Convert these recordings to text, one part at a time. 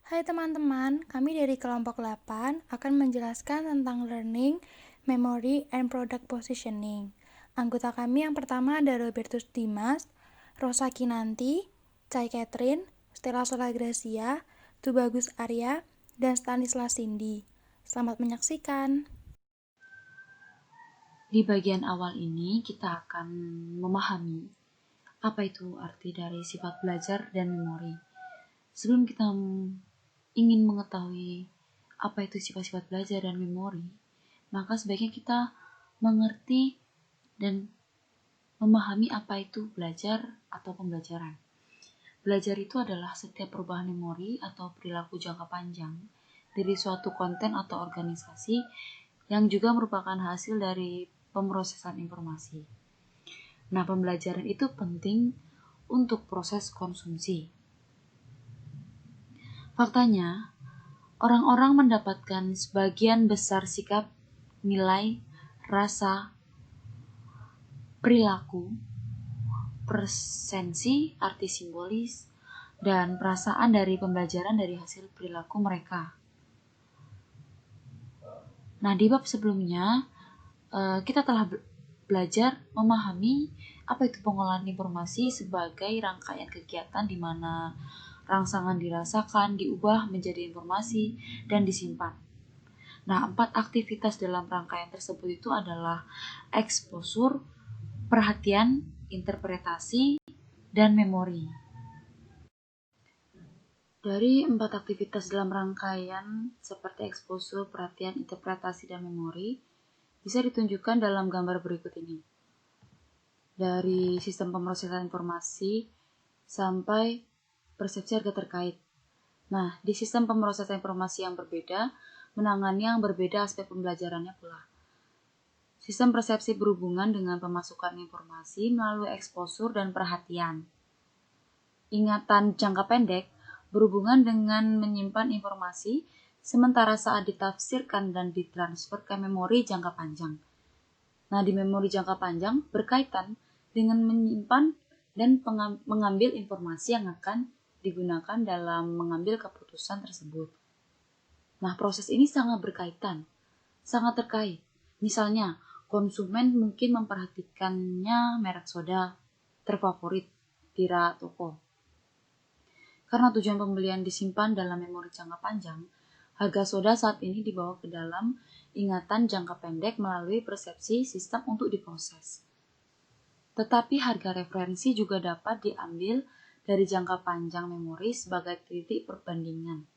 Hai teman-teman, kami dari kelompok 8 akan menjelaskan tentang learning, memory, and product positioning. Anggota kami yang pertama ada Robertus Dimas, Rosa Kinanti, Chai Catherine, Stella Solagracia, Tubagus Arya, dan Stanislas Cindy. Selamat menyaksikan. Di bagian awal ini kita akan memahami apa itu arti dari sifat belajar dan memori. Sebelum kita ingin mengetahui apa itu sifat-sifat belajar dan memori, maka sebaiknya kita mengerti dan memahami apa itu belajar atau pembelajaran. Belajar itu adalah setiap perubahan memori atau perilaku jangka panjang dari suatu konten atau organisasi yang juga merupakan hasil dari pemrosesan informasi. Nah, pembelajaran itu penting untuk proses konsumsi. Faktanya, orang-orang mendapatkan sebagian besar sikap, nilai, rasa, perilaku, presensi, arti simbolis, dan perasaan dari pembelajaran dari hasil perilaku mereka. Nah, di bab sebelumnya, kita telah belajar memahami apa itu pengolahan informasi sebagai rangkaian kegiatan di mana rangsangan dirasakan, diubah menjadi informasi, dan disimpan. Nah, 4 aktivitas dalam rangkaian tersebut itu adalah eksposur, perhatian, interpretasi, dan memori. Dari 4 aktivitas dalam rangkaian seperti eksposur, perhatian, interpretasi, dan memori bisa ditunjukkan dalam gambar berikut ini. Dari sistem pemrosesan informasi sampai persepsi harga terkait. Nah, di sistem pemrosesan informasi yang berbeda, menangani yang berbeda aspek pembelajarannya pula. Sistem persepsi berhubungan dengan pemasukan informasi melalui eksposur dan perhatian. Ingatan jangka pendek berhubungan dengan menyimpan informasi, sementara saat ditafsirkan dan ditransfer ke memori jangka panjang. Nah, di memori jangka panjang berkaitan dengan menyimpan dan mengambil informasi yang akan digunakan dalam mengambil keputusan tersebut. Nah, proses ini sangat berkaitan, sangat terkait. Misalnya, konsumen mungkin memperhatikannya merek soda terfavorit di rak toko. Karena tujuan pembelian disimpan dalam memori jangka panjang, harga soda saat ini dibawa ke dalam ingatan jangka pendek melalui persepsi sistem untuk diproses. Tetapi harga referensi juga dapat diambil dari jangka panjang memori sebagai titik perbandingan.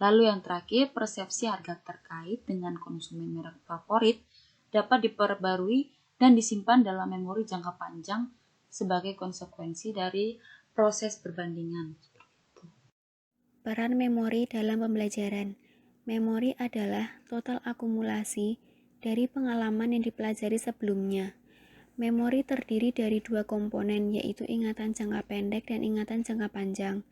Lalu yang terakhir, persepsi harga terkait dengan konsumen merek favorit dapat diperbarui dan disimpan dalam memori jangka panjang sebagai konsekuensi dari proses perbandingan. Peran memori dalam pembelajaran. Memori adalah total akumulasi dari pengalaman yang dipelajari sebelumnya. Memori terdiri dari 2 komponen, yaitu ingatan jangka pendek dan ingatan jangka panjang.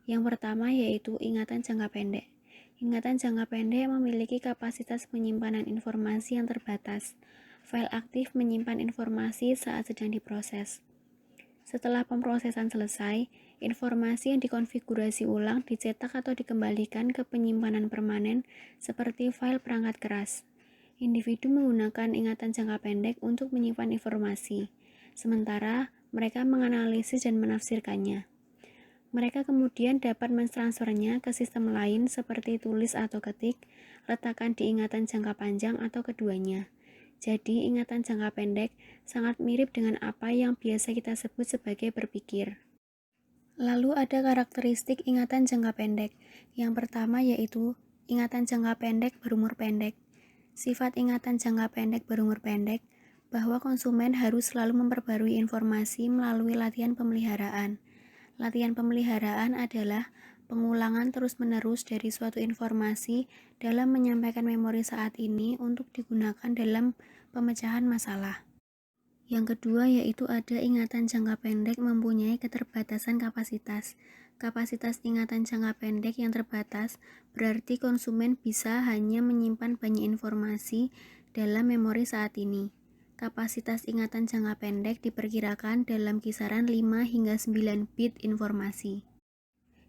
Yang pertama yaitu ingatan jangka pendek. Ingatan jangka pendek memiliki kapasitas penyimpanan informasi yang terbatas. File aktif menyimpan informasi saat sedang diproses. Setelah pemrosesan selesai, informasi yang dikonfigurasi ulang dicetak atau dikembalikan ke penyimpanan permanen seperti file perangkat keras. Individu menggunakan ingatan jangka pendek untuk menyimpan informasi, sementara mereka menganalisis dan menafsirkannya. Mereka kemudian dapat mentransfernya ke sistem lain seperti tulis atau ketik, letakkan di ingatan jangka panjang atau keduanya. Jadi, ingatan jangka pendek sangat mirip dengan apa yang biasa kita sebut sebagai berpikir. Lalu ada karakteristik ingatan jangka pendek. Yang pertama yaitu ingatan jangka pendek berumur pendek. Sifat ingatan jangka pendek berumur pendek bahwa konsumen harus selalu memperbarui informasi melalui latihan pemeliharaan. Latihan pemeliharaan adalah pengulangan terus-menerus dari suatu informasi dalam menyampaikan memori saat ini untuk digunakan dalam pemecahan masalah. Yang kedua yaitu ada ingatan jangka pendek mempunyai keterbatasan kapasitas. Kapasitas ingatan jangka pendek yang terbatas berarti konsumen bisa hanya menyimpan banyak informasi dalam memori saat ini. Kapasitas ingatan jangka pendek diperkirakan dalam kisaran 5 hingga 9 bit informasi.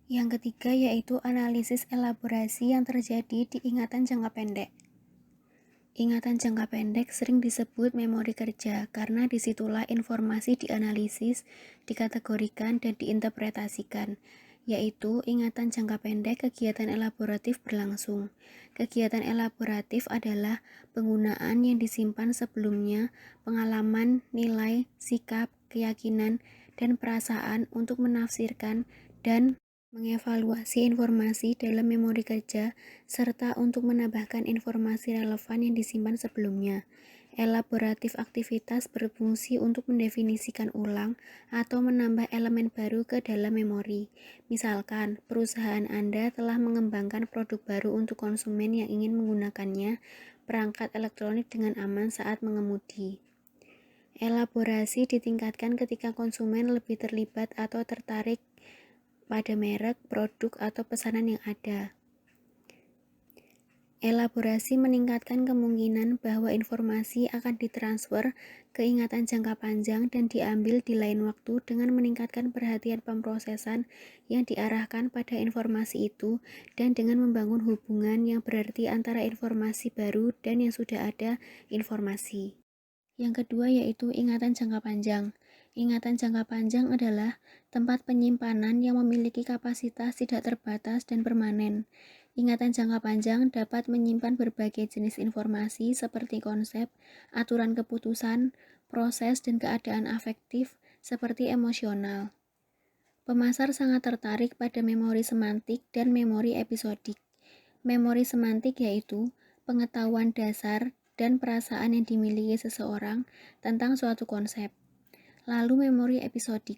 Yang ketiga yaitu analisis elaborasi yang terjadi di ingatan jangka pendek. Ingatan jangka pendek sering disebut memori kerja karena disitulah informasi dianalisis, dikategorikan, dan diinterpretasikan, yaitu ingatan jangka pendek kegiatan elaboratif berlangsung. Kegiatan elaboratif adalah penggunaan yang disimpan sebelumnya, pengalaman, nilai, sikap, keyakinan, dan perasaan untuk menafsirkan dan mengevaluasi informasi dalam memori kerja serta untuk menambahkan informasi relevan yang disimpan sebelumnya. Elaboratif aktivitas berfungsi untuk mendefinisikan ulang atau menambah elemen baru ke dalam memori. Misalkan, perusahaan Anda telah mengembangkan produk baru untuk konsumen yang ingin menggunakannya perangkat elektronik dengan aman saat mengemudi. Elaborasi ditingkatkan ketika konsumen lebih terlibat atau tertarik pada merek, produk, atau pesanan yang ada. Elaborasi meningkatkan kemungkinan bahwa informasi akan ditransfer ke ingatan jangka panjang dan diambil di lain waktu dengan meningkatkan perhatian pemrosesan yang diarahkan pada informasi itu dan dengan membangun hubungan yang berarti antara informasi baru dan yang sudah ada informasi. Yang kedua yaitu ingatan jangka panjang. Ingatan jangka panjang adalah tempat penyimpanan yang memiliki kapasitas tidak terbatas dan permanen. Ingatan jangka panjang dapat menyimpan berbagai jenis informasi seperti konsep, aturan keputusan, proses, dan keadaan afektif seperti emosional. Pemasar sangat tertarik pada memori semantik dan memori episodik. Memori semantik yaitu pengetahuan dasar dan perasaan yang dimiliki seseorang tentang suatu konsep. Lalu memori episodik,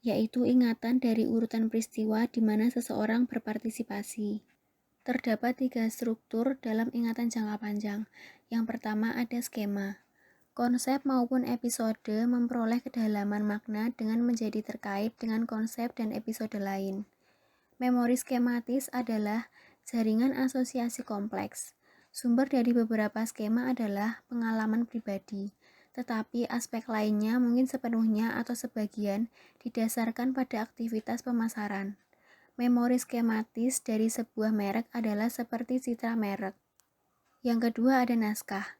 yaitu ingatan dari urutan peristiwa di mana seseorang berpartisipasi. Terdapat 3 struktur dalam ingatan jangka panjang. Yang pertama ada skema. Konsep maupun episode memperoleh kedalaman makna dengan menjadi terkait dengan konsep dan episode lain. Memori skematis adalah jaringan asosiasi kompleks. Sumber dari beberapa skema adalah pengalaman pribadi, tetapi aspek lainnya mungkin sepenuhnya atau sebagian didasarkan pada aktivitas pemasaran. Memori skematis dari sebuah merek adalah seperti citra merek. Yang kedua ada naskah.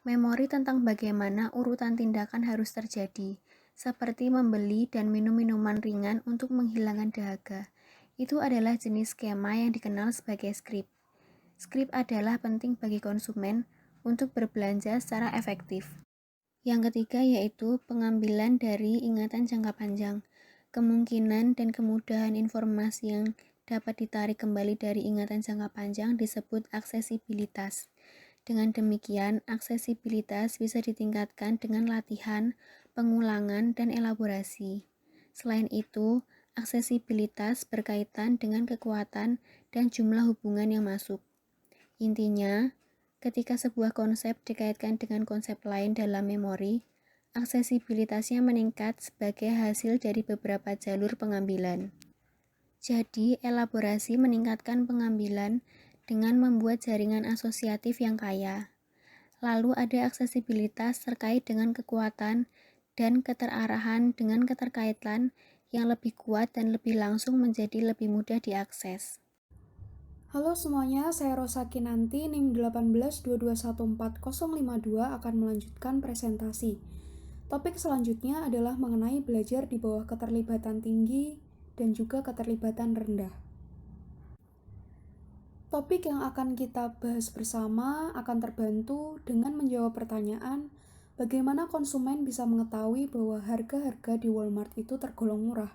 Memori tentang bagaimana urutan tindakan harus terjadi, seperti membeli dan minum minuman ringan untuk menghilangkan dahaga. Itu adalah jenis skema yang dikenal sebagai skrip. Skrip adalah penting bagi konsumen untuk berbelanja secara efektif. Yang ketiga yaitu pengambilan dari ingatan jangka panjang. Kemungkinan dan kemudahan informasi yang dapat ditarik kembali dari ingatan jangka panjang disebut aksesibilitas. Dengan demikian, aksesibilitas bisa ditingkatkan dengan latihan, pengulangan, dan elaborasi. Selain itu, aksesibilitas berkaitan dengan kekuatan dan jumlah hubungan yang masuk. Intinya, ketika sebuah konsep dikaitkan dengan konsep lain dalam memori, aksesibilitasnya meningkat sebagai hasil dari beberapa jalur pengambilan. Jadi, elaborasi meningkatkan pengambilan dengan membuat jaringan asosiatif yang kaya. Lalu ada aksesibilitas terkait dengan kekuatan dan keterarahan dengan keterkaitan yang lebih kuat dan lebih langsung menjadi lebih mudah diakses. Halo semuanya, saya Rosa Kinanti, NIM 182214052 akan melanjutkan presentasi. Topik selanjutnya adalah mengenai belajar di bawah keterlibatan tinggi dan juga keterlibatan rendah. Topik yang akan kita bahas bersama akan terbantu dengan menjawab pertanyaan bagaimana konsumen bisa mengetahui bahwa harga-harga di Walmart itu tergolong murah.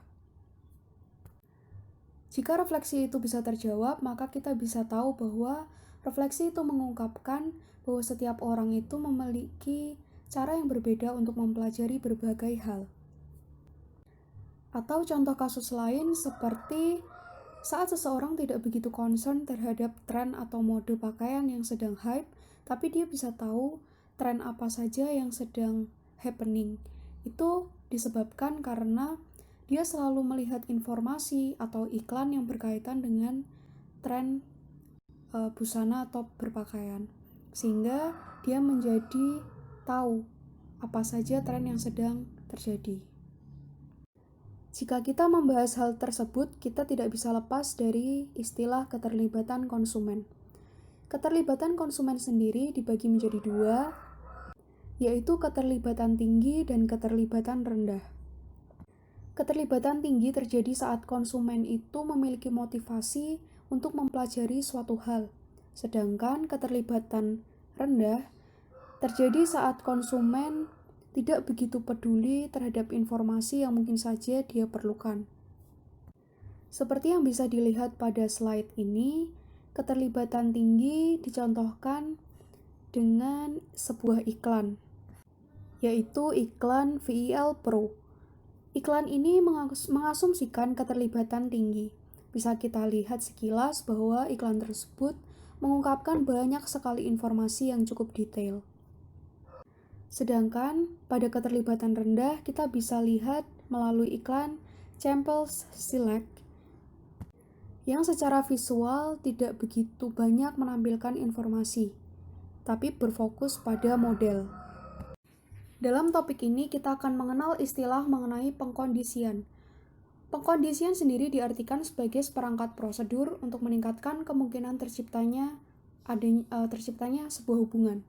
Jika refleksi itu bisa terjawab, maka kita bisa tahu bahwa refleksi itu mengungkapkan bahwa setiap orang itu memiliki cara yang berbeda untuk mempelajari berbagai hal. Atau contoh kasus lain seperti saat seseorang tidak begitu concern terhadap tren atau mode pakaian yang sedang hype, tapi dia bisa tahu tren apa saja yang sedang happening. Itu disebabkan karena dia selalu melihat informasi atau iklan yang berkaitan dengan tren busana atau berpakaian, sehingga dia menjadi tahu apa saja tren yang sedang terjadi. Jika kita membahas hal tersebut, kita tidak bisa lepas dari istilah keterlibatan konsumen. Keterlibatan konsumen sendiri dibagi menjadi dua, yaitu keterlibatan tinggi dan keterlibatan rendah. Keterlibatan tinggi terjadi saat konsumen itu memiliki motivasi untuk mempelajari suatu hal, sedangkan keterlibatan rendah terjadi saat konsumen tidak begitu peduli terhadap informasi yang mungkin saja dia perlukan. Seperti yang bisa dilihat pada slide ini, keterlibatan tinggi dicontohkan dengan sebuah iklan, yaitu iklan VIL Pro. Iklan ini mengasumsikan keterlibatan tinggi. Bisa kita lihat sekilas bahwa iklan tersebut mengungkapkan banyak sekali informasi yang cukup detail. Sedangkan pada keterlibatan rendah kita bisa lihat melalui iklan Champels Select yang secara visual tidak begitu banyak menampilkan informasi, tapi berfokus pada model. Dalam topik ini kita akan mengenal istilah mengenai pengkondisian. Pengkondisian sendiri diartikan sebagai seperangkat prosedur untuk meningkatkan kemungkinan terciptanya sebuah hubungan.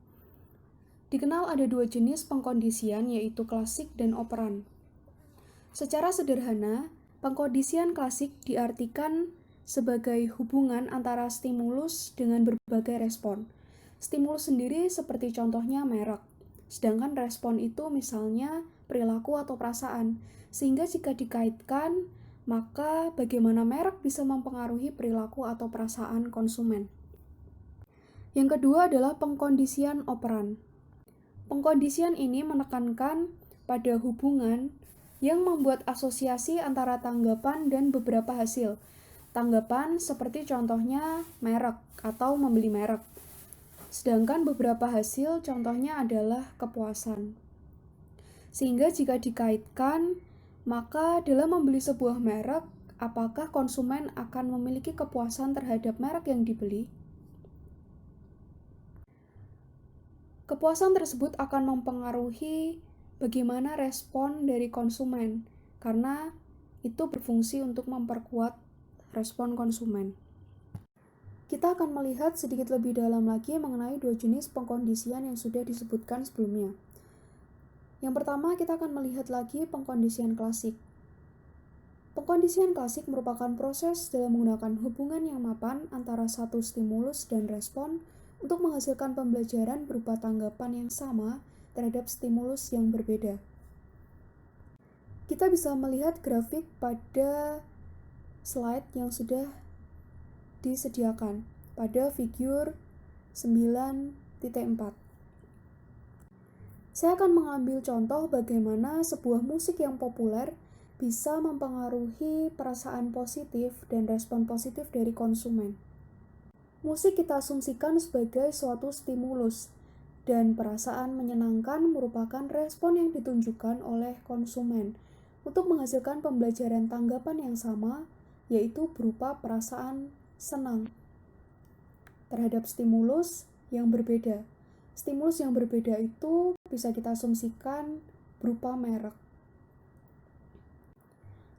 Dikenal ada dua jenis pengkondisian, yaitu klasik dan operan. Secara sederhana, pengkondisian klasik diartikan sebagai hubungan antara stimulus dengan berbagai respon. Stimulus sendiri seperti contohnya merek, sedangkan respon itu misalnya perilaku atau perasaan. Sehingga jika dikaitkan, maka bagaimana merek bisa mempengaruhi perilaku atau perasaan konsumen. Yang kedua adalah pengkondisian operan. Pengkondisian ini menekankan pada hubungan yang membuat asosiasi antara tanggapan dan beberapa hasil. Tanggapan seperti contohnya merek atau membeli merek. Sedangkan beberapa hasil contohnya adalah kepuasan. Sehingga jika dikaitkan, maka dalam membeli sebuah merek, apakah konsumen akan memiliki kepuasan terhadap merek yang dibeli? Kepuasan tersebut akan mempengaruhi bagaimana respon dari konsumen, karena itu berfungsi untuk memperkuat respon konsumen. Kita akan melihat sedikit lebih dalam lagi mengenai dua jenis pengkondisian yang sudah disebutkan sebelumnya. Yang pertama, kita akan melihat lagi pengkondisian klasik. Pengkondisian klasik merupakan proses dalam menggunakan hubungan yang mapan antara satu stimulus dan respon untuk menghasilkan pembelajaran berupa tanggapan yang sama terhadap stimulus yang berbeda. Kita bisa melihat grafik pada slide yang sudah disediakan pada figur 9.4. Saya akan mengambil contoh bagaimana sebuah musik yang populer bisa mempengaruhi perasaan positif dan respon positif dari konsumen. Musik kita asumsikan sebagai suatu stimulus, dan perasaan menyenangkan merupakan respon yang ditunjukkan oleh konsumen untuk menghasilkan pembelajaran tanggapan yang sama, yaitu berupa perasaan senang terhadap stimulus yang berbeda. Stimulus yang berbeda itu bisa kita asumsikan berupa merek.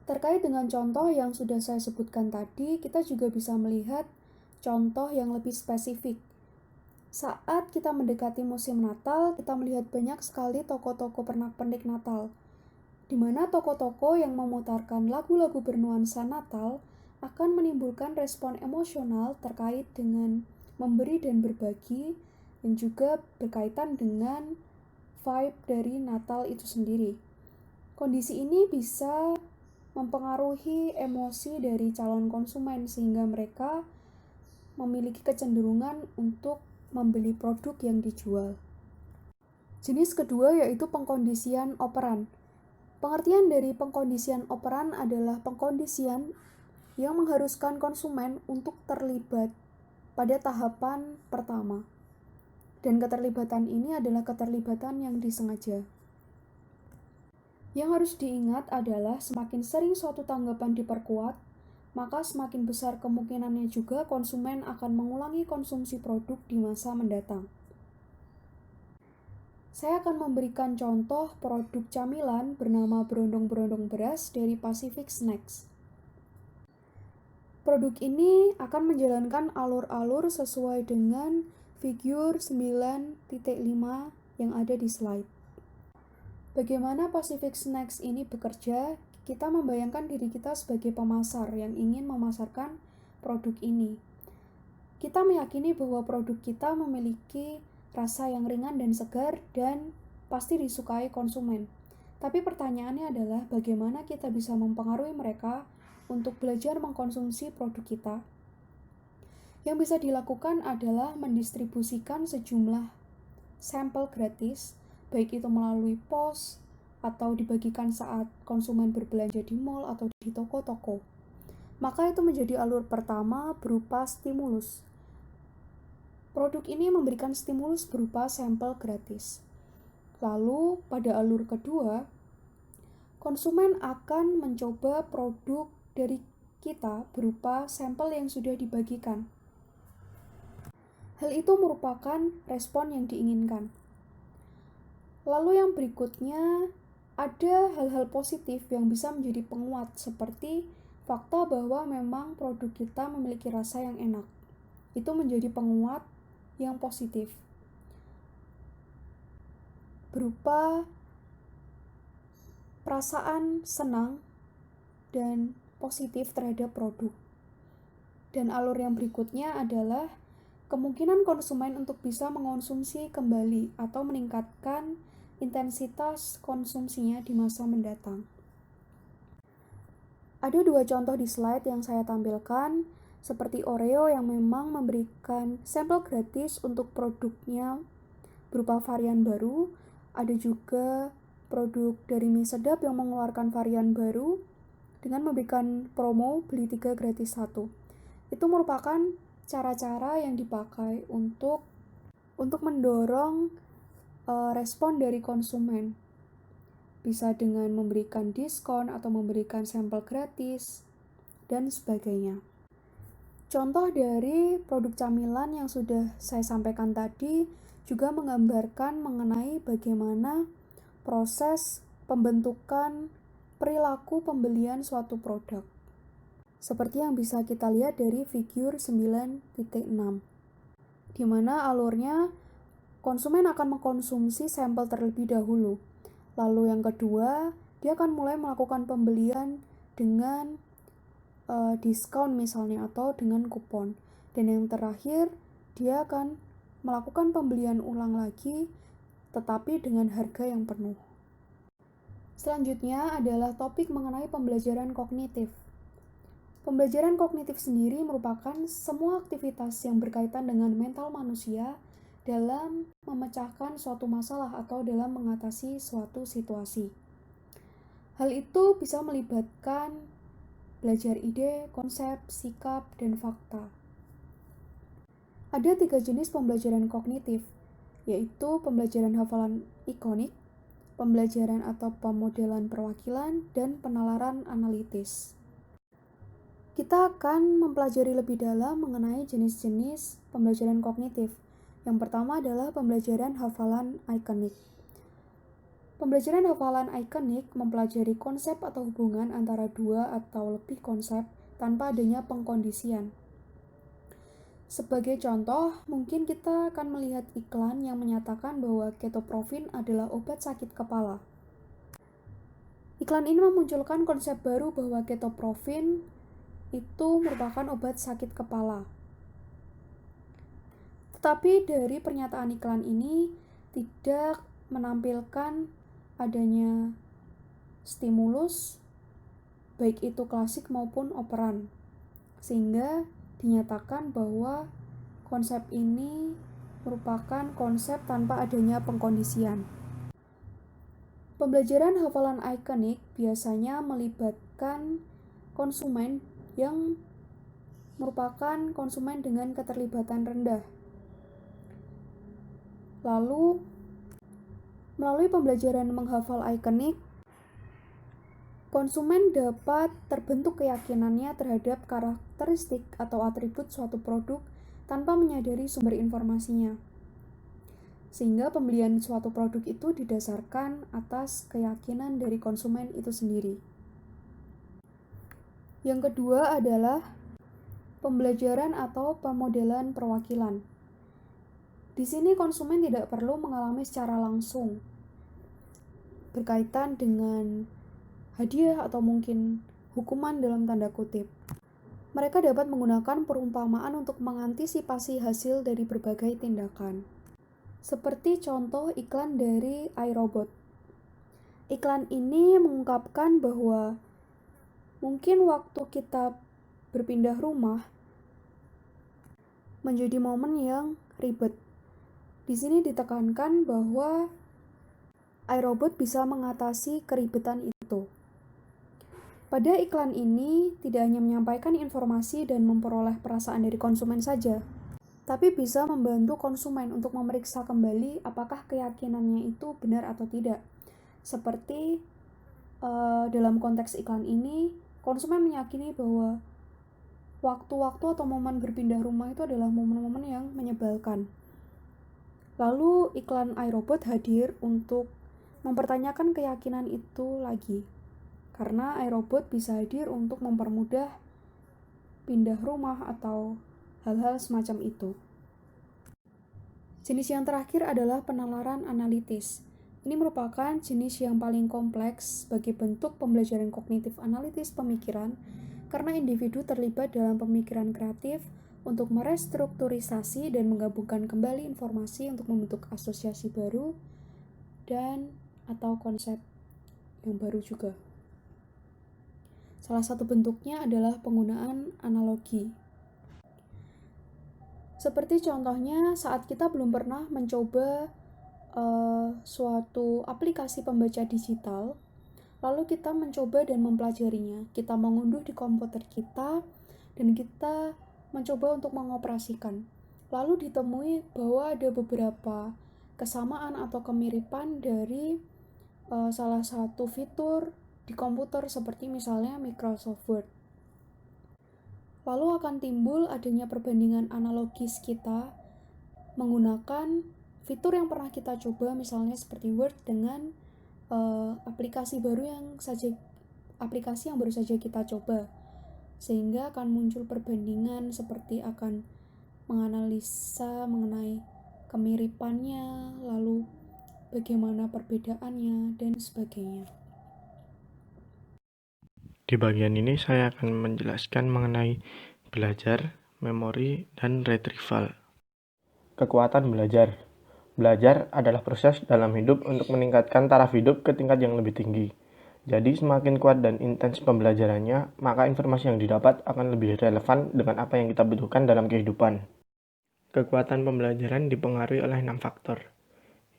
Terkait dengan contoh yang sudah saya sebutkan tadi, kita juga bisa melihat contoh yang lebih spesifik. Saat kita mendekati musim Natal, kita melihat banyak sekali toko-toko pernak-pernik Natal, di mana toko-toko yang memutarkan lagu-lagu bernuansa Natal akan menimbulkan respon emosional terkait dengan memberi dan berbagi, dan juga berkaitan dengan vibe dari Natal itu sendiri. Kondisi ini bisa mempengaruhi emosi dari calon konsumen, sehingga mereka memiliki kecenderungan untuk membeli produk yang dijual. Jenis kedua yaitu pengkondisian operan. Pengertian dari pengkondisian operan adalah pengkondisian yang mengharuskan konsumen untuk terlibat pada tahapan pertama. Dan keterlibatan ini adalah keterlibatan yang disengaja. Yang harus diingat adalah semakin sering suatu tanggapan diperkuat, maka semakin besar kemungkinannya juga konsumen akan mengulangi konsumsi produk di masa mendatang. Saya akan memberikan contoh produk camilan bernama berondong-berondong beras dari Pacific Snacks. Produk ini akan menjalankan alur-alur sesuai dengan figur 9.5 yang ada di slide. Bagaimana Pacific Snacks ini bekerja? Kita membayangkan diri kita sebagai pemasar yang ingin memasarkan produk ini. Kita meyakini bahwa produk kita memiliki rasa yang ringan dan segar dan pasti disukai konsumen. Tapi pertanyaannya adalah bagaimana kita bisa mempengaruhi mereka untuk belajar mengkonsumsi produk kita? Yang bisa dilakukan adalah mendistribusikan sejumlah sampel gratis, baik itu melalui pos atau dibagikan saat konsumen berbelanja di mall atau di toko-toko. Maka itu menjadi alur pertama berupa stimulus. Produk ini memberikan stimulus berupa sampel gratis. Lalu pada alur kedua, konsumen akan mencoba produk dari kita berupa sampel yang sudah dibagikan. Hal itu merupakan respon yang diinginkan. Lalu yang berikutnya, ada hal-hal positif yang bisa menjadi penguat seperti fakta bahwa memang produk kita memiliki rasa yang enak. Itu menjadi penguat yang positif berupa perasaan senang dan positif terhadap produk. Dan alur yang berikutnya adalah kemungkinan konsumen untuk bisa mengonsumsi kembali atau meningkatkan intensitas konsumsinya di masa mendatang. Ada 2 contoh di slide yang saya tampilkan, seperti Oreo yang memang memberikan sampel gratis untuk produknya berupa varian baru. Ada juga produk dari mie sedap yang mengeluarkan varian baru dengan memberikan promo beli 3 gratis 1. Itu merupakan cara-cara yang dipakai untuk mendorong respon dari konsumen. Bisa dengan memberikan diskon atau memberikan sampel gratis dan sebagainya. Contoh dari produk camilan yang sudah saya sampaikan tadi juga menggambarkan mengenai bagaimana proses pembentukan perilaku pembelian suatu produk. Seperti yang bisa kita lihat dari figur 9.6, di mana alurnya konsumen akan mengkonsumsi sampel terlebih dahulu. Lalu yang kedua, dia akan mulai melakukan pembelian dengan diskon misalnya atau dengan kupon. Dan yang terakhir, dia akan melakukan pembelian ulang lagi tetapi dengan harga yang penuh. Selanjutnya adalah topik mengenai pembelajaran kognitif. Pembelajaran kognitif sendiri merupakan semua aktivitas yang berkaitan dengan mental manusia dalam memecahkan suatu masalah atau dalam mengatasi suatu situasi. Hal itu bisa melibatkan belajar ide, konsep, sikap, dan fakta. Ada 3 jenis pembelajaran kognitif, yaitu pembelajaran hafalan ikonik, pembelajaran atau pemodelan perwakilan, dan penalaran analitis. Kita akan mempelajari lebih dalam mengenai jenis-jenis pembelajaran kognitif. Yang pertama adalah pembelajaran hafalan ikonik. Pembelajaran hafalan ikonik mempelajari konsep atau hubungan antara 2 atau lebih konsep tanpa adanya pengkondisian. Sebagai contoh, mungkin kita akan melihat iklan yang menyatakan bahwa ketoprofen adalah obat sakit kepala. Iklan ini memunculkan konsep baru bahwa ketoprofen itu merupakan obat sakit kepala. Tetapi dari pernyataan iklan ini tidak menampilkan adanya stimulus, baik itu klasik maupun operan, sehingga dinyatakan bahwa konsep ini merupakan konsep tanpa adanya pengkondisian. Pembelajaran hafalan ikonik biasanya melibatkan konsumen yang merupakan konsumen dengan keterlibatan rendah. Lalu, melalui pembelajaran menghafal ikonik, konsumen dapat terbentuk keyakinannya terhadap karakteristik atau atribut suatu produk tanpa menyadari sumber informasinya. Sehingga pembelian suatu produk itu didasarkan atas keyakinan dari konsumen itu sendiri. Yang kedua adalah pembelajaran atau pemodelan perwakilan. Di sini konsumen tidak perlu mengalami secara langsung berkaitan dengan hadiah atau mungkin hukuman dalam tanda kutip. Mereka dapat menggunakan perumpamaan untuk mengantisipasi hasil dari berbagai tindakan. Seperti contoh iklan dari iRobot. Iklan ini mengungkapkan bahwa mungkin waktu kita berpindah rumah menjadi momen yang ribet. Di sini ditekankan bahwa iRobot bisa mengatasi keribetan itu. Pada iklan ini tidak hanya menyampaikan informasi dan memperoleh perasaan dari konsumen saja, tapi bisa membantu konsumen untuk memeriksa kembali apakah keyakinannya itu benar atau tidak. Seperti dalam konteks iklan ini, konsumen meyakini bahwa waktu-waktu atau momen berpindah rumah itu adalah momen-momen yang menyebalkan. Lalu iklan iRobot hadir untuk mempertanyakan keyakinan itu lagi. Karena iRobot bisa hadir untuk mempermudah pindah rumah atau hal-hal semacam itu. Jenis yang terakhir adalah penalaran analitis. Ini merupakan jenis yang paling kompleks sebagai bentuk pembelajaran kognitif analitis pemikiran karena individu terlibat dalam pemikiran kreatif untuk merestrukturisasi dan menggabungkan kembali informasi untuk membentuk asosiasi baru dan atau konsep yang baru juga. Salah satu bentuknya adalah penggunaan analogi. Seperti contohnya saat kita belum pernah mencoba suatu aplikasi pembaca digital, lalu kita mencoba dan mempelajarinya. Kita mengunduh di komputer kita dan kita mencoba untuk mengoperasikan. Lalu ditemui bahwa ada beberapa kesamaan atau kemiripan dari salah satu fitur di komputer seperti misalnya Microsoft Word. Lalu akan timbul adanya perbandingan analogis kita menggunakan fitur yang pernah kita coba misalnya seperti Word dengan aplikasi yang baru saja kita coba. Sehingga akan muncul perbandingan seperti akan menganalisa mengenai kemiripannya, lalu bagaimana perbedaannya, dan sebagainya. Di bagian ini saya akan menjelaskan mengenai belajar, memori, dan retrieval. Kekuatan belajar. Belajar adalah proses dalam hidup untuk meningkatkan taraf hidup ke tingkat yang lebih tinggi. Jadi semakin kuat dan intens pembelajarannya, maka informasi yang didapat akan lebih relevan dengan apa yang kita butuhkan dalam kehidupan. Kekuatan pembelajaran dipengaruhi oleh 6 faktor.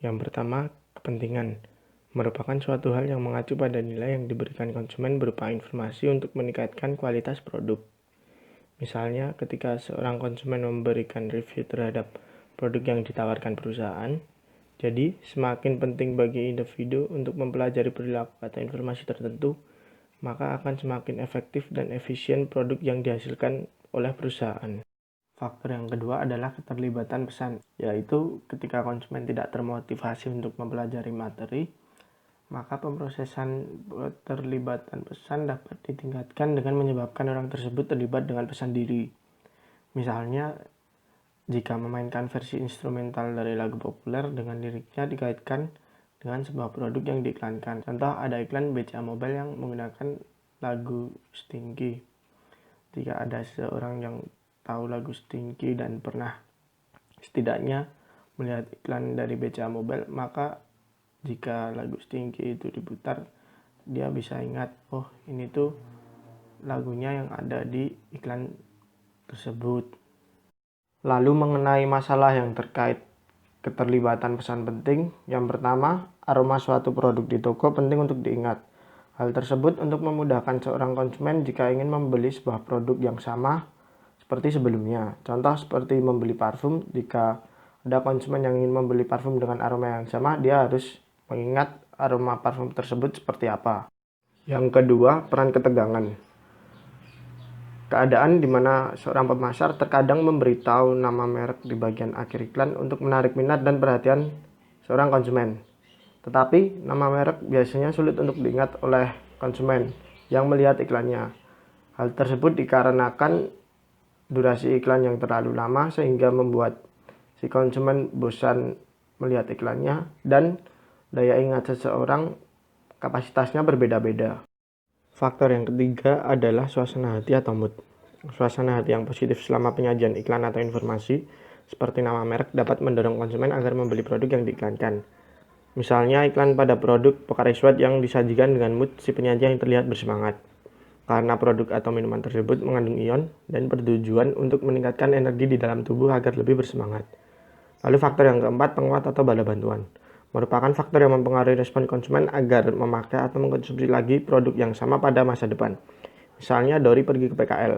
Yang pertama, kepentingan. Merupakan suatu hal yang mengacu pada nilai yang diberikan konsumen berupa informasi untuk meningkatkan kualitas produk. Misalnya, ketika seorang konsumen memberikan review terhadap produk yang ditawarkan perusahaan, jadi semakin penting bagi individu untuk mempelajari perilaku atau informasi tertentu, maka akan semakin efektif dan efisien produk yang dihasilkan oleh perusahaan. Faktor yang kedua adalah keterlibatan pesan, yaitu ketika konsumen tidak termotivasi untuk mempelajari materi, maka pemrosesan keterlibatan pesan dapat ditingkatkan dengan menyebabkan orang tersebut terlibat dengan pesan diri. Misalnya, jika memainkan versi instrumental dari lagu populer dengan liriknya dikaitkan dengan sebuah produk yang diiklankan. Contoh, ada iklan BCA Mobile yang menggunakan lagu Stinky. Jika ada seorang yang tahu lagu Stinky dan pernah setidaknya melihat iklan dari BCA Mobile, maka jika lagu Stinky itu diputar, dia bisa ingat, oh ini tuh lagunya yang ada di iklan tersebut. Lalu mengenai masalah yang terkait keterlibatan pesan penting, yang pertama, aroma suatu produk di toko penting untuk diingat. Hal tersebut untuk memudahkan seorang konsumen jika ingin membeli sebuah produk yang sama seperti sebelumnya. Contoh seperti membeli parfum, jika ada konsumen yang ingin membeli parfum dengan aroma yang sama, dia harus mengingat aroma parfum tersebut seperti apa. Yang kedua, peran ketegangan. Keadaan di mana seorang pemasar terkadang memberitahu nama merek di bagian akhir iklan untuk menarik minat dan perhatian seorang konsumen. Tetapi nama merek biasanya sulit untuk diingat oleh konsumen yang melihat iklannya. Hal tersebut dikarenakan durasi iklan yang terlalu lama sehingga membuat si konsumen bosan melihat iklannya, dan daya ingat seseorang kapasitasnya berbeda-beda. Faktor yang ketiga adalah suasana hati atau mood. Suasana hati yang positif selama penyajian iklan atau informasi seperti nama merek dapat mendorong konsumen agar membeli produk yang diiklankan. Misalnya iklan pada produk Pocari Sweat yang disajikan dengan mood si penyaji yang terlihat bersemangat. Karena produk atau minuman tersebut mengandung ion dan bertujuan untuk meningkatkan energi di dalam tubuh agar lebih bersemangat. Lalu faktor yang keempat, penguat atau bala bantuan. Merupakan faktor yang mempengaruhi respon konsumen agar memakai atau mengkonsumsi lagi produk yang sama pada masa depan. Misalnya Dori pergi ke PKL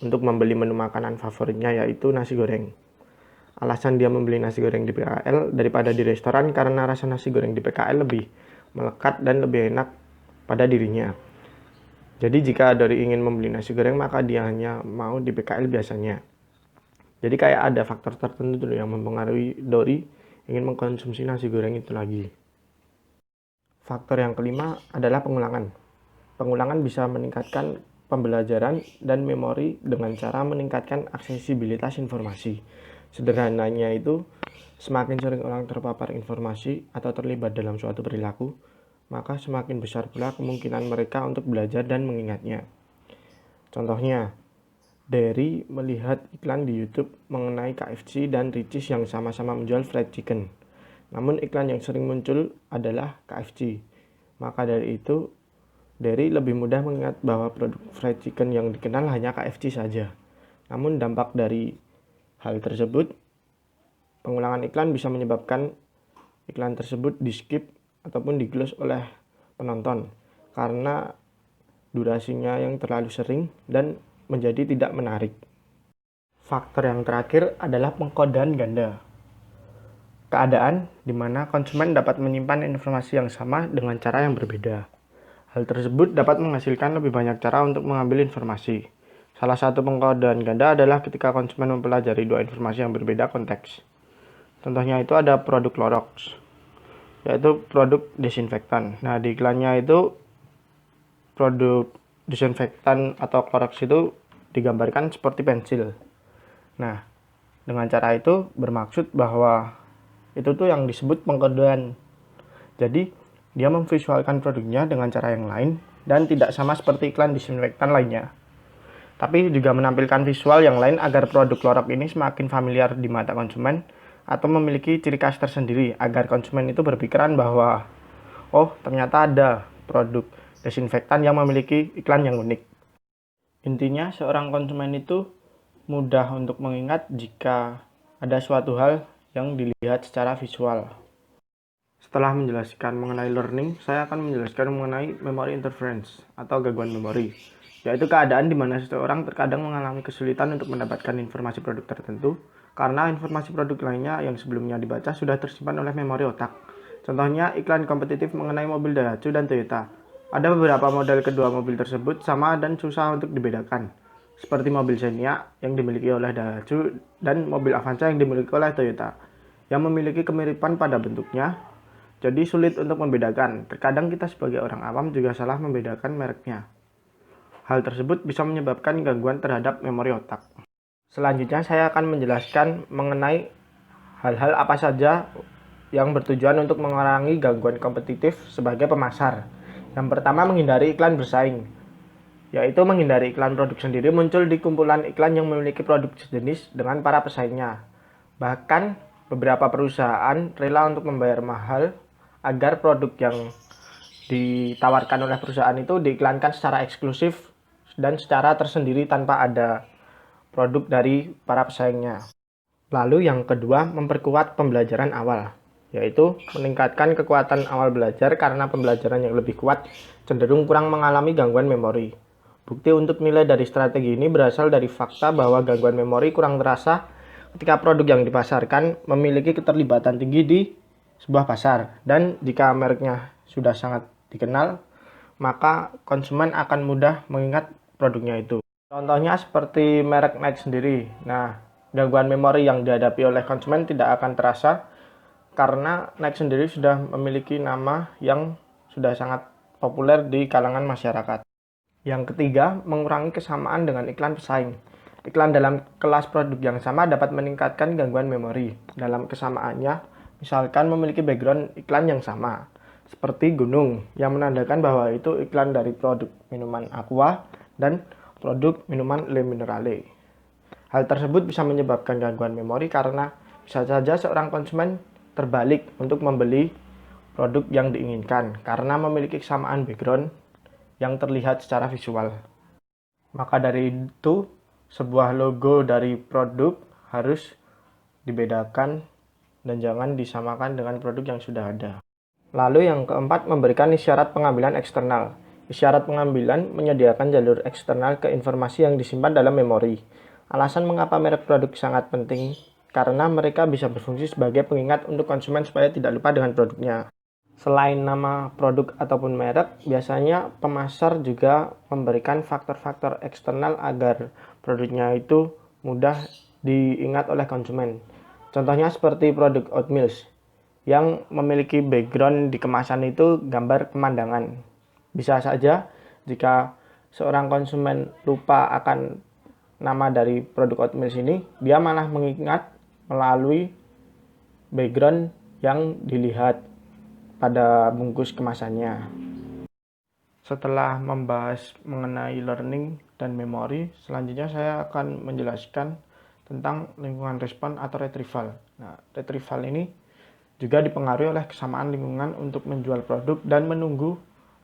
untuk membeli menu makanan favoritnya yaitu nasi goreng. Alasan dia membeli nasi goreng di PKL daripada di restoran karena rasa nasi goreng di PKL lebih melekat dan lebih enak pada dirinya. Jadi jika Dori ingin membeli nasi goreng maka dia hanya mau di PKL biasanya. Jadi kayak ada faktor tertentu dulu yang mempengaruhi Dori ingin mengkonsumsi nasi goreng itu lagi. Faktor yang kelima adalah pengulangan. Pengulangan bisa meningkatkan pembelajaran dan memori dengan cara meningkatkan aksesibilitas informasi. Sederhananya itu, semakin sering orang terpapar informasi atau terlibat dalam suatu perilaku, maka semakin besar pula kemungkinan mereka untuk belajar dan mengingatnya. Contohnya, Derry melihat iklan di YouTube mengenai KFC dan Richeese yang sama-sama menjual fried chicken. Namun iklan yang sering muncul adalah KFC. Maka dari itu, Derry lebih mudah mengingat bahwa produk fried chicken yang dikenal hanya KFC saja. Namun dampak dari hal tersebut, pengulangan iklan bisa menyebabkan iklan tersebut di-skip ataupun di-close oleh penonton karena durasinya yang terlalu sering dan menjadi tidak menarik. Faktor yang terakhir adalah pengkodean ganda. Keadaan di mana konsumen dapat menyimpan informasi yang sama dengan cara yang berbeda. Hal tersebut dapat menghasilkan lebih banyak cara untuk mengambil informasi. Salah satu pengkodean ganda adalah ketika konsumen mempelajari dua informasi yang berbeda konteks. Contohnya itu ada produk Clorox, yaitu produk desinfektan. Nah, di iklannya itu produk desinfektan atau Clorox itu digambarkan seperti pensil. Nah, dengan cara itu bermaksud bahwa itu tuh yang disebut pengkodean. Jadi, dia memvisualkan produknya dengan cara yang lain dan tidak sama seperti iklan disinfektan lainnya. Tapi juga menampilkan visual yang lain agar produk Clorox ini semakin familiar di mata konsumen atau memiliki ciri khas tersendiri agar konsumen itu berpikiran bahwa oh, ternyata ada produk desinfektan yang memiliki iklan yang unik. Intinya, seorang konsumen itu mudah untuk mengingat jika ada suatu hal yang dilihat secara visual. Setelah menjelaskan mengenai learning, saya akan menjelaskan mengenai memory interference atau gangguan memori, yaitu keadaan di mana seseorang terkadang mengalami kesulitan untuk mendapatkan informasi produk tertentu karena informasi produk lainnya yang sebelumnya dibaca sudah tersimpan oleh memori otak. Contohnya iklan kompetitif mengenai mobil Daihatsu dan Toyota. Ada beberapa model kedua mobil tersebut sama dan susah untuk dibedakan, seperti mobil Xenia yang dimiliki oleh Daihatsu dan mobil Avanza yang dimiliki oleh Toyota, yang memiliki kemiripan pada bentuknya, jadi sulit untuk membedakan. Terkadang kita sebagai orang awam juga salah membedakan mereknya. Hal tersebut bisa menyebabkan gangguan terhadap memori otak. Selanjutnya saya akan menjelaskan mengenai hal-hal apa saja yang bertujuan untuk mengurangi gangguan kompetitif sebagai pemasar. Yang pertama, menghindari iklan bersaing, yaitu menghindari iklan produk sendiri muncul di kumpulan iklan yang memiliki produk sejenis dengan para pesaingnya. Bahkan beberapa perusahaan rela untuk membayar mahal agar produk yang ditawarkan oleh perusahaan itu diiklankan secara eksklusif dan secara tersendiri tanpa ada produk dari para pesaingnya. Lalu yang kedua, memperkuat pembelajaran awal, yaitu meningkatkan kekuatan awal belajar karena pembelajaran yang lebih kuat cenderung kurang mengalami gangguan memori. Bukti untuk nilai dari strategi ini berasal dari fakta bahwa gangguan memori kurang terasa ketika produk yang dipasarkan memiliki keterlibatan tinggi di sebuah pasar, dan jika mereknya sudah sangat dikenal, maka konsumen akan mudah mengingat produknya itu. Contohnya seperti merek Nike sendiri. Nah, gangguan memori yang dihadapi oleh konsumen tidak akan terasa karena Nike sendiri sudah memiliki nama yang sudah sangat populer di kalangan masyarakat. Yang ketiga, mengurangi kesamaan dengan iklan pesaing. Iklan dalam kelas produk yang sama dapat meningkatkan gangguan memori. Dalam kesamaannya, misalkan memiliki background iklan yang sama, seperti gunung, yang menandakan bahwa itu iklan dari produk minuman Aqua dan produk minuman Le Minerale. Hal tersebut bisa menyebabkan gangguan memori karena bisa saja seorang konsumen terbalik untuk membeli produk yang diinginkan karena memiliki kesamaan background yang terlihat secara visual. Maka dari itu, sebuah logo dari produk harus dibedakan dan jangan disamakan dengan produk yang sudah ada. Lalu yang keempat, memberikan isyarat pengambilan eksternal. Isyarat pengambilan menyediakan jalur eksternal ke informasi yang disimpan dalam memori. Alasan mengapa merek produk sangat penting karena mereka bisa berfungsi sebagai pengingat untuk konsumen supaya tidak lupa dengan produknya. Selain nama produk ataupun merek, biasanya pemasar juga memberikan faktor-faktor eksternal agar produknya itu mudah diingat oleh konsumen. Contohnya seperti produk Oatmeals yang memiliki background di kemasan itu gambar pemandangan. Bisa saja jika seorang konsumen lupa akan nama dari produk Oatmeals ini, dia malah mengingat melalui background yang dilihat pada bungkus kemasannya. Setelah membahas mengenai learning dan memori, selanjutnya saya akan menjelaskan tentang lingkungan respon atau retrieval. Nah, retrieval ini juga dipengaruhi oleh kesamaan lingkungan untuk menjual produk dan menunggu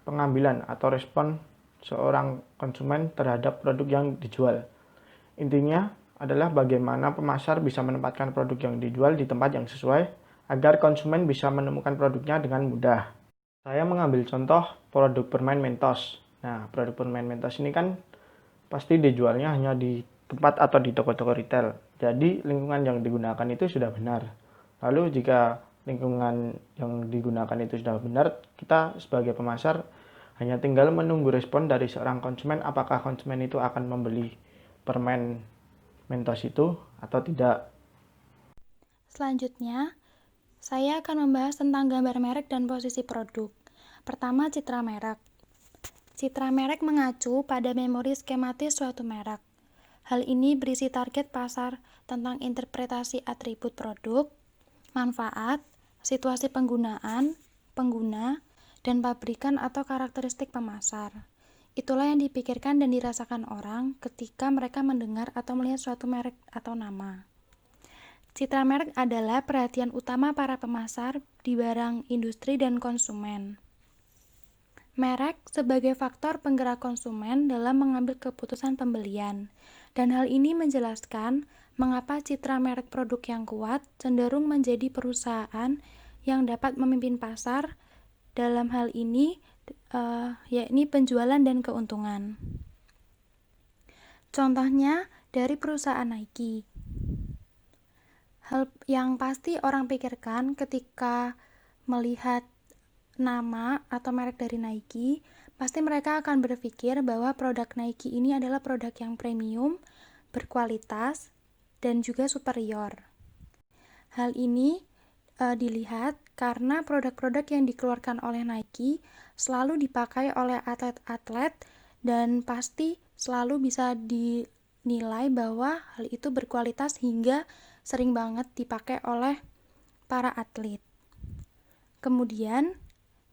pengambilan atau respon seorang konsumen terhadap produk yang dijual. Intinya adalah bagaimana pemasar bisa menempatkan produk yang dijual di tempat yang sesuai agar konsumen bisa menemukan produknya dengan mudah. Saya mengambil contoh produk permen Mentos. Nah, produk permen Mentos ini kan pasti dijualnya hanya di tempat atau di toko-toko retail. Jadi lingkungan yang digunakan itu sudah benar. Lalu jika lingkungan yang digunakan itu sudah benar, kita sebagai pemasar hanya tinggal menunggu respon dari seorang konsumen apakah konsumen itu akan membeli permen Mentos itu atau tidak. Selanjutnya, saya akan membahas tentang gambar merek dan posisi produk. Pertama, citra merek. Citra merek mengacu pada memori skematis suatu merek. Hal ini berisi target pasar tentang interpretasi atribut produk, manfaat, situasi penggunaan, pengguna, dan pabrikan atau karakteristik pemasar. Itulah yang dipikirkan dan dirasakan orang ketika mereka mendengar atau melihat suatu merek atau nama. Citra merek adalah perhatian utama para pemasar di barang industri dan konsumen. Merek sebagai faktor penggerak konsumen dalam mengambil keputusan pembelian, dan hal ini menjelaskan mengapa citra merek produk yang kuat cenderung menjadi perusahaan yang dapat memimpin pasar dalam hal ini yakni penjualan dan keuntungan. Contohnya dari perusahaan Nike. Hal yang pasti orang pikirkan ketika melihat nama atau merek dari Nike, pasti mereka akan berpikir bahwa produk Nike ini adalah produk yang premium, berkualitas, dan juga superior. Hal ini dilihat karena produk-produk yang dikeluarkan oleh Nike selalu dipakai oleh atlet-atlet dan pasti selalu bisa dinilai bahwa hal itu berkualitas hingga sering banget dipakai oleh para atlet. Kemudian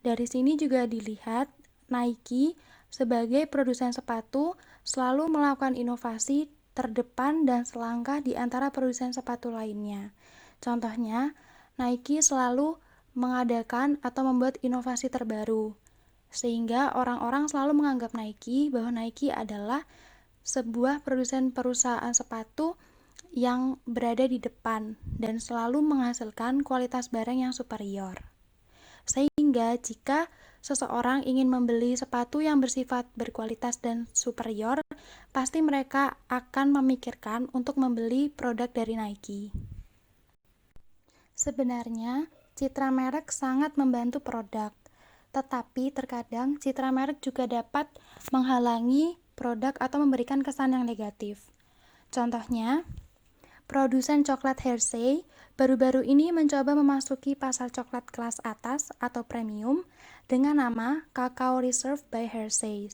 dari sini juga dilihat Nike sebagai produsen sepatu selalu melakukan inovasi terdepan dan selangkah di antara produsen sepatu lainnya. Contohnya, Nike selalu mengadakan atau membuat inovasi terbaru, sehingga orang-orang selalu menganggap Nike bahwa Nike adalah sebuah produsen perusahaan sepatu yang berada di depan dan selalu menghasilkan kualitas barang yang superior. Sehingga jika seseorang ingin membeli sepatu yang bersifat berkualitas dan superior, pasti mereka akan memikirkan untuk membeli produk dari Nike. Sebenarnya, citra merek sangat membantu produk, tetapi terkadang citra merek juga dapat menghalangi produk atau memberikan kesan yang negatif. Contohnya, Produsen coklat Hershey baru-baru ini mencoba memasuki pasar coklat kelas atas atau premium dengan nama Cacao Reserve by Hershey.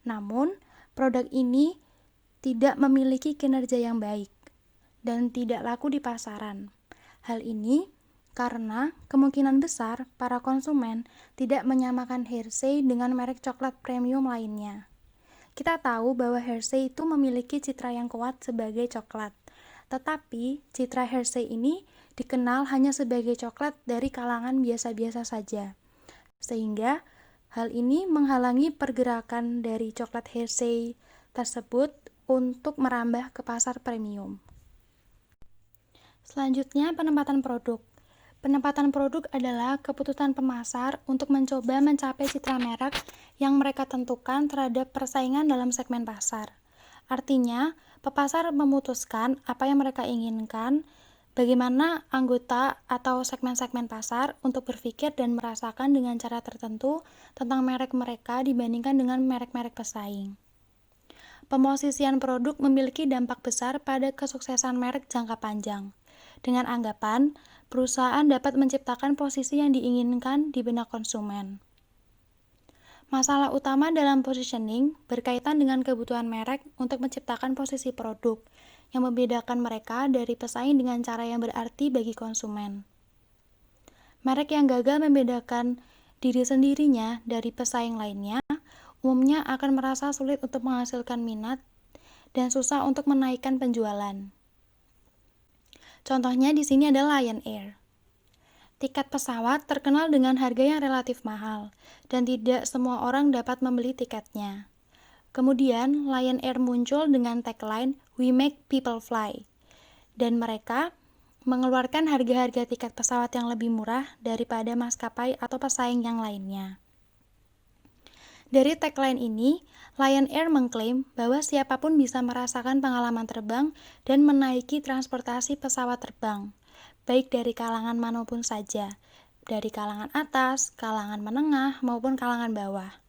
Namun, produk ini tidak memiliki kinerja yang baik dan tidak laku di pasaran. Hal ini karena kemungkinan besar para konsumen tidak menyamakan Hershey dengan merek coklat premium lainnya. Kita tahu bahwa Hershey itu memiliki citra yang kuat sebagai coklat, tetapi citra Hershey ini dikenal hanya sebagai coklat dari kalangan biasa-biasa saja, sehingga hal ini menghalangi pergerakan dari coklat Hershey tersebut untuk merambah ke pasar premium. Selanjutnya, penempatan produk. Penempatan produk adalah keputusan pemasar untuk mencoba mencapai citra merek yang mereka tentukan terhadap persaingan dalam segmen pasar. Artinya, pepasar memutuskan apa yang mereka inginkan, bagaimana anggota atau segmen-segmen pasar untuk berpikir dan merasakan dengan cara tertentu tentang merek mereka dibandingkan dengan merek-merek pesaing. Pemosisian produk memiliki dampak besar pada kesuksesan merek jangka panjang. Dengan anggapan, perusahaan dapat menciptakan posisi yang diinginkan di benak konsumen. Masalah utama dalam positioning berkaitan dengan kebutuhan merek untuk menciptakan posisi produk yang membedakan mereka dari pesaing dengan cara yang berarti bagi konsumen. Merek yang gagal membedakan diri sendirinya dari pesaing lainnya umumnya akan merasa sulit untuk menghasilkan minat dan susah untuk menaikkan penjualan. Contohnya di sini adalah Lion Air. Tiket pesawat terkenal dengan harga yang relatif mahal, dan tidak semua orang dapat membeli tiketnya. Kemudian, Lion Air muncul dengan tagline "We make people fly", dan mereka mengeluarkan harga-harga tiket pesawat yang lebih murah daripada maskapai atau pesaing yang lainnya. Dari tagline ini, Lion Air mengklaim bahwa siapapun bisa merasakan pengalaman terbang dan menaiki transportasi pesawat terbang, baik dari kalangan manapun saja, dari kalangan atas, kalangan menengah, maupun kalangan bawah.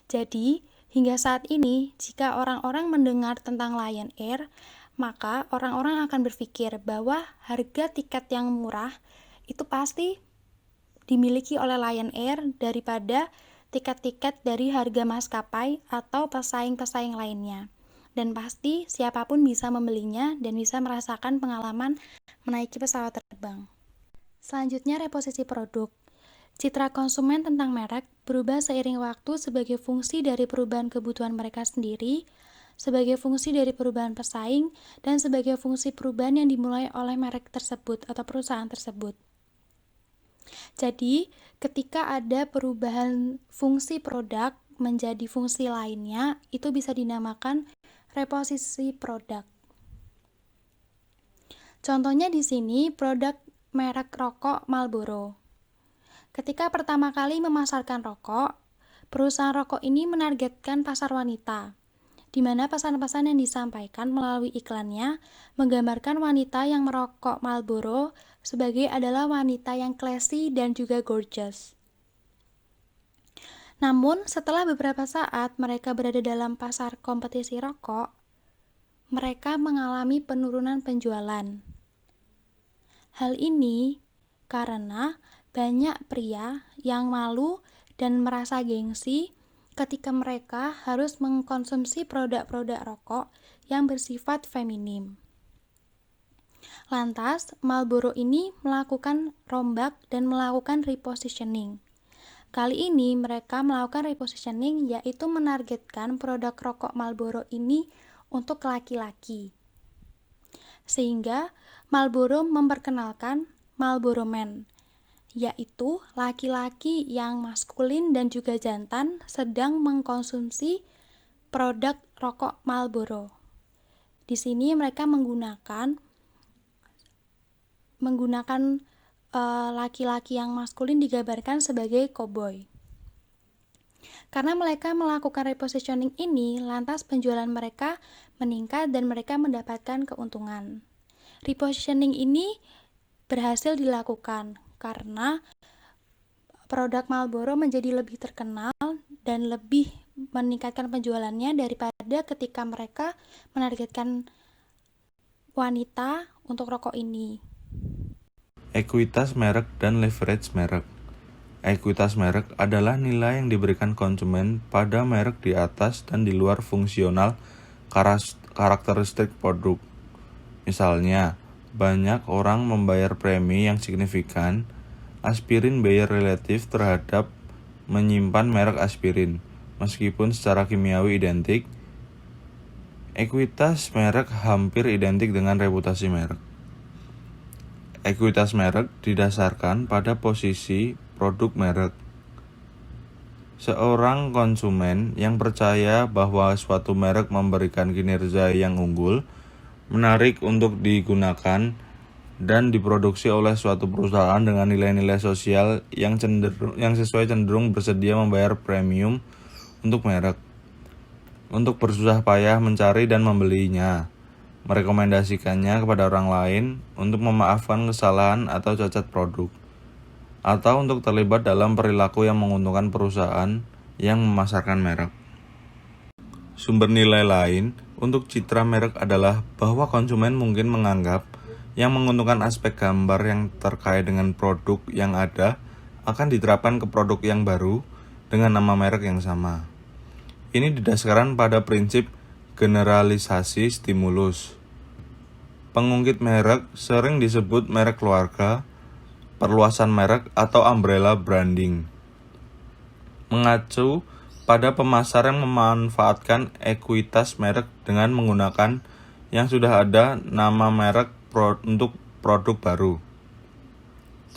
Jadi, hingga saat ini, jika orang-orang mendengar tentang Lion Air, maka orang-orang akan berpikir bahwa harga tiket yang murah itu pasti dimiliki oleh Lion Air daripada tiket-tiket dari harga maskapai atau pesaing-pesaing lainnya. Dan pasti siapapun bisa membelinya dan bisa merasakan pengalaman menaiki pesawat terbang. Selanjutnya, reposisi produk. Citra konsumen tentang merek berubah seiring waktu sebagai fungsi dari perubahan kebutuhan mereka sendiri, sebagai fungsi dari perubahan pesaing, dan sebagai fungsi perubahan yang dimulai oleh merek tersebut atau perusahaan tersebut. Jadi, ketika ada perubahan fungsi produk menjadi fungsi lainnya, itu bisa dinamakan reposisi produk. Contohnya di sini produk merek rokok Marlboro. Ketika pertama kali memasarkan rokok, perusahaan rokok ini menargetkan pasar wanita, di mana pesan-pesan yang disampaikan melalui iklannya menggambarkan wanita yang merokok Marlboro sebagai adalah wanita yang classy dan juga gorgeous. Namun, setelah beberapa saat mereka berada dalam pasar kompetisi rokok, mereka mengalami penurunan penjualan. Hal ini karena banyak pria yang malu dan merasa gengsi ketika mereka harus mengkonsumsi produk-produk rokok yang bersifat feminim. Lantas, Marlboro ini melakukan rombak dan melakukan repositioning. Kali ini mereka melakukan repositioning yaitu menargetkan produk rokok Marlboro ini untuk laki-laki. Sehingga Marlboro memperkenalkan Marlboro Man, yaitu laki-laki yang maskulin dan juga jantan sedang mengkonsumsi produk rokok Marlboro. Di sini mereka menggunakan laki-laki yang maskulin digambarkan sebagai koboi. Karena mereka melakukan repositioning ini, lantas penjualan mereka meningkat dan mereka mendapatkan keuntungan. Repositioning ini berhasil dilakukan karena produk Marlboro menjadi lebih terkenal dan lebih meningkatkan penjualannya daripada ketika mereka menargetkan wanita untuk rokok ini. Ekuitas merek dan leverage merek. Ekuitas merek adalah nilai yang diberikan konsumen pada merek di atas dan di luar fungsional karakteristik produk. Misalnya, banyak orang membayar premi yang signifikan aspirin bayar relatif terhadap menyimpan merek aspirin, meskipun secara kimiawi identik. Ekuitas merek hampir identik dengan reputasi merek. Ekuitas merek didasarkan pada posisi produk merek. Seorang konsumen yang percaya bahwa suatu merek memberikan kinerja yang unggul, menarik untuk digunakan, dan diproduksi oleh suatu perusahaan dengan nilai-nilai sosial yang sesuai cenderung bersedia membayar premium untuk merek, untuk bersusah payah mencari dan membelinya, merekomendasikannya kepada orang lain, untuk memaafkan kesalahan atau cacat produk, atau untuk terlibat dalam perilaku yang menguntungkan perusahaan yang memasarkan merek. Sumber nilai lain untuk citra merek adalah bahwa konsumen mungkin menganggap yang menguntungkan aspek gambar yang terkait dengan produk yang ada akan diterapkan ke produk yang baru dengan nama merek yang sama. Ini didasarkan pada prinsip generalisasi stimulus. Pengungkit merek sering disebut merek keluarga, perluasan merek, atau umbrella branding. Mengacu pada pemasar yang memanfaatkan ekuitas merek dengan menggunakan yang sudah ada nama merek untuk produk baru.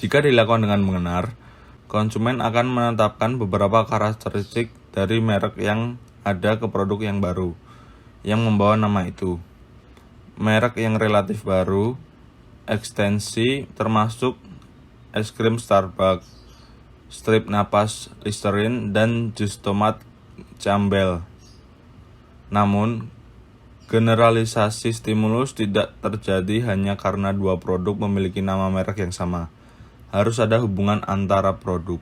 Jika dilakukan dengan benar, konsumen akan menetapkan beberapa karakteristik dari merek yang ada ke produk yang baru yang membawa nama itu. Merek yang relatif baru, ekstensi termasuk es krim Starbucks, strip napas Listerine, dan jus tomat Campbell. Namun, generalisasi stimulus tidak terjadi hanya karena dua produk memiliki nama merek yang sama. Harus ada hubungan antara produk.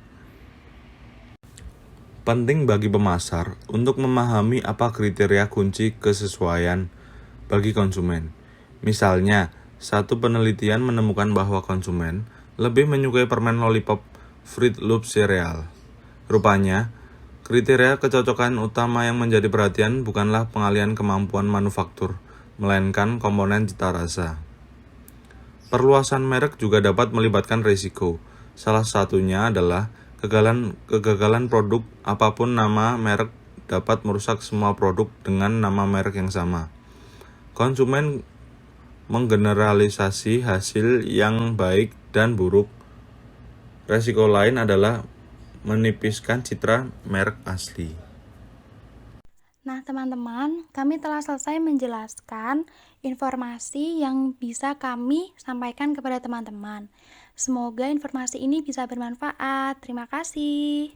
Penting bagi pemasar untuk memahami apa kriteria kunci kesesuaian bagi konsumen. Misalnya, satu penelitian menemukan bahwa konsumen lebih menyukai permen lollipop Fruit Loop cereal. Rupanya, kriteria kecocokan utama yang menjadi perhatian bukanlah pengalihan kemampuan manufaktur, melainkan komponen cita rasa. Perluasan merek juga dapat melibatkan risiko. Salah satunya adalah kegagalan produk. Apapun nama merek dapat merusak semua produk dengan nama merek yang sama. Konsumen menggeneralisasi hasil yang baik dan buruk. Resiko lain adalah menipiskan citra merek asli. Nah, teman-teman, kami telah selesai menjelaskan informasi yang bisa kami sampaikan kepada teman-teman. Semoga informasi ini bisa bermanfaat. Terima kasih.